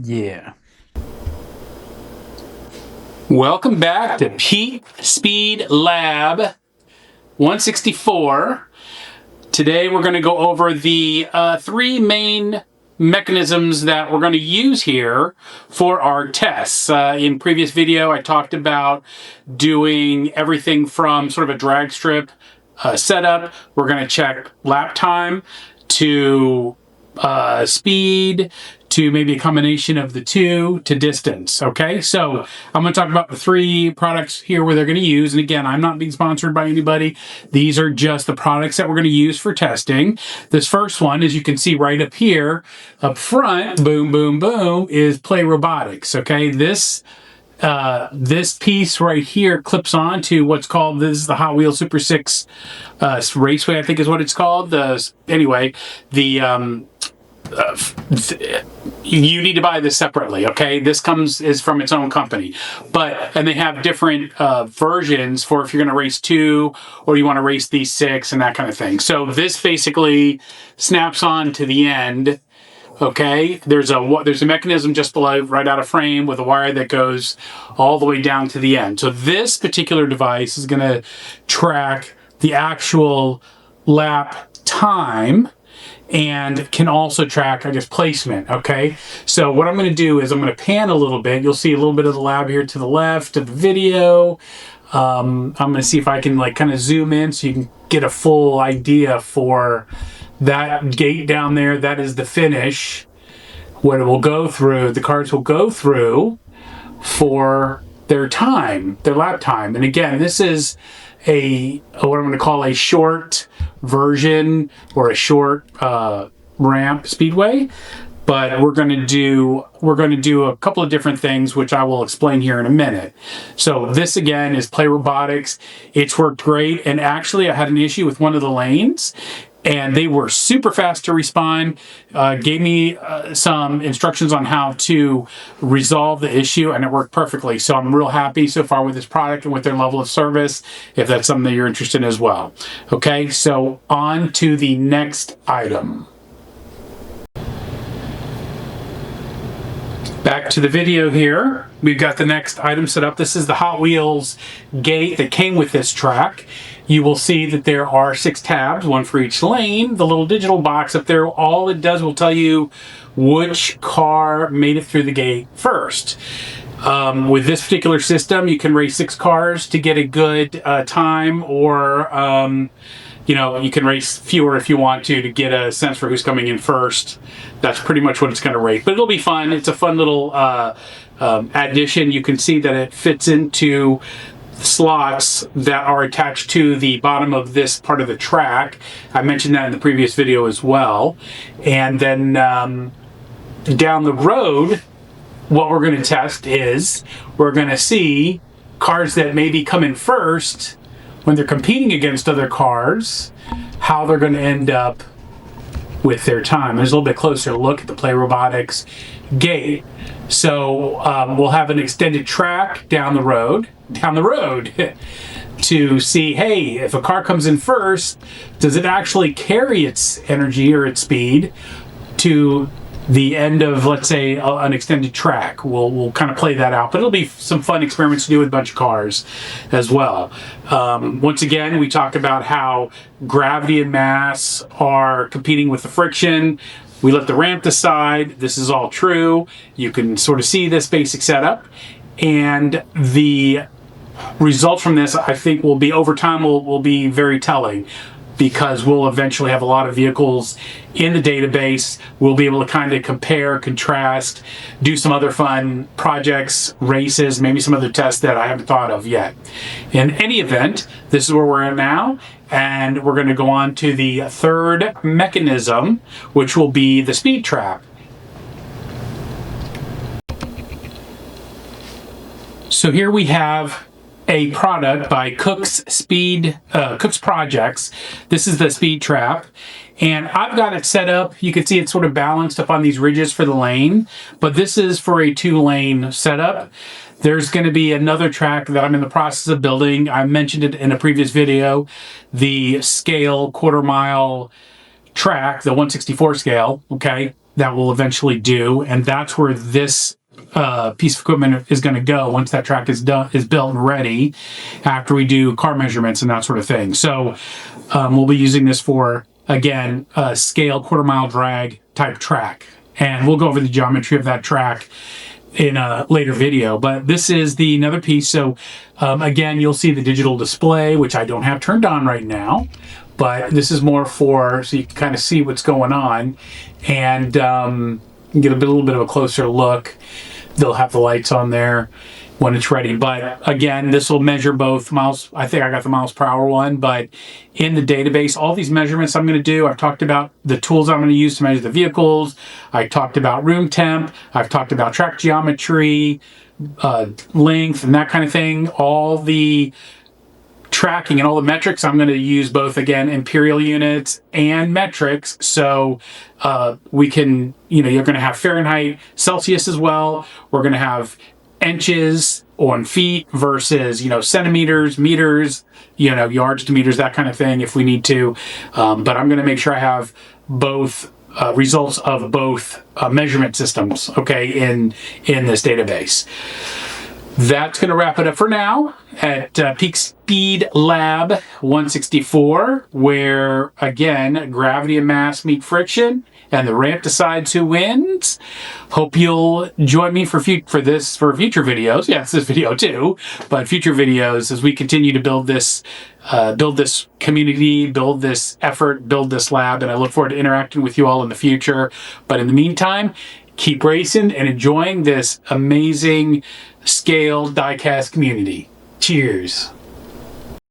Yeah. Welcome back to Pete Speed Lab 164. Today we're going to go over the three main mechanisms that we're going to use here for our tests. In previous video I talked about doing everything from sort of a drag strip setup. We're going to check lap time to speed, to maybe a combination of the two, to distance. Okay, so I'm going to talk about the three products here where they're going to use. And again, I'm not being sponsored by anybody. These are just the products that we're going to use for testing. This first one, as you can see right up here, up front, boom, boom, boom, is PlayRobotics. Okay, this piece right here clips on to what's called, this is the Hot Wheels Super 6 Raceway, I think is what it's called. You need to buy this separately, okay? This is from its own company. And they have different versions for if you're going to race 2 or you want to race these 6 and that kind of thing. So this basically snaps on to the end. Okay, there's a mechanism just below, right out of frame, with a wire that goes all the way down to the end. So this particular device is going to track the actual lap time and can also track, I guess, placement. Okay, so what I'm going to do is I'm going to pan a little bit. You'll see a little bit of the lab here to the left of the video. I'm going to see if I can kind of zoom in so you can get a full idea for that gate down there. That is the finish, what it will go through, the cars will go through for their time, their lap time. And again, this is what I'm going to call a short version or a short ramp speedway. But we're going to do a couple of different things, which I will explain here in a minute. So this again is PlayRobotics. It's worked great, and actually I had an issue with one of the lanes, and they were super fast to respond, gave me some instructions on how to resolve the issue, and it worked perfectly. So I'm real happy so far with this product and with their level of service, if that's something that you're interested in as well. Okay, so on to the next item. Back to the video here. We've got the next item set up. This is the Hot Wheels gate that came with this track. You will see that there are 6 tabs, one for each lane. The little digital box up there, all it does will tell you which car made it through the gate first. With this particular system, you can race 6 cars to get a good time, or you can race fewer if you want to get a sense for who's coming in first. That's pretty much what it's going to rate. But it'll be fun. It's a fun little addition. You can see that it fits into slots that are attached to the bottom of this part of the track. I mentioned that in the previous video as well. And then down the road, what we're going to test is we're going to see cars that maybe come in first when they're competing against other cars, how they're going to end up with their time. There's a little bit closer look at the PlayRobotics gate. So we'll have an extended track down the road to see, hey, if a car comes in first, does it actually carry its energy or its speed to the end of, let's say, an extended track? We'll kind of play that out, but it'll be some fun experiments to do with a bunch of cars as well. Once again, we talk about how gravity and mass are competing with the friction. We let the ramp decide. This is all true. You can sort of see this basic setup, and the results from this, I think, will be, over time, will be very telling, because we'll eventually have a lot of vehicles in the database. We'll be able to kind of compare, contrast, do some other fun projects, races, maybe some other tests that I haven't thought of yet. In any event, this is where we're at now, and we're going to go on to the third mechanism, which will be the speed trap. So here we have a product by Cook's Projects. This is the speed trap, and I've got it set up. You can see it's sort of balanced up on these ridges for the lane, but this is for a 2-lane setup. There's going to be another track that I'm in the process of building. I mentioned it in a previous video, the scale 1/4 mile track, the 1/64 scale, okay? that we'll eventually do, and that's where this piece of equipment is going to go once that track is built and ready, after we do car measurements and that sort of thing. So we'll be using this for, again, a scale quarter-mile drag type track, and we'll go over the geometry of that track in a later video. But this is another piece. So again, you'll see the digital display, which I don't have turned on right now, but this is more for, so you can kind of see what's going on and get a little bit of a closer look. They'll have the lights on there when it's ready. But again, this will measure both miles. I think I got the miles per hour one, but in the database, all these measurements I'm going to do, I've talked about the tools I'm going to use to measure the vehicles. I talked about room temp. I've talked about track geometry, length, and that kind of thing. All the tracking and all the metrics, I'm going to use both, again, imperial units and metrics. So we can, you're going to have Fahrenheit, Celsius as well. We're going to have inches on feet versus, centimeters, meters, yards to meters, that kind of thing if we need to. But I'm going to make sure I have both results of both measurement systems, okay, in this database. That's going to wrap it up for now at Peak Speed Lab 164, where, again, gravity and mass meet friction, and the ramp decides who wins. Hope you'll join me for future videos. Yes, this video too, but future videos as we continue to build this community, build this effort, build this lab, and I look forward to interacting with you all in the future. But in the meantime, keep racing and enjoying this amazing scale diecast community. Cheers.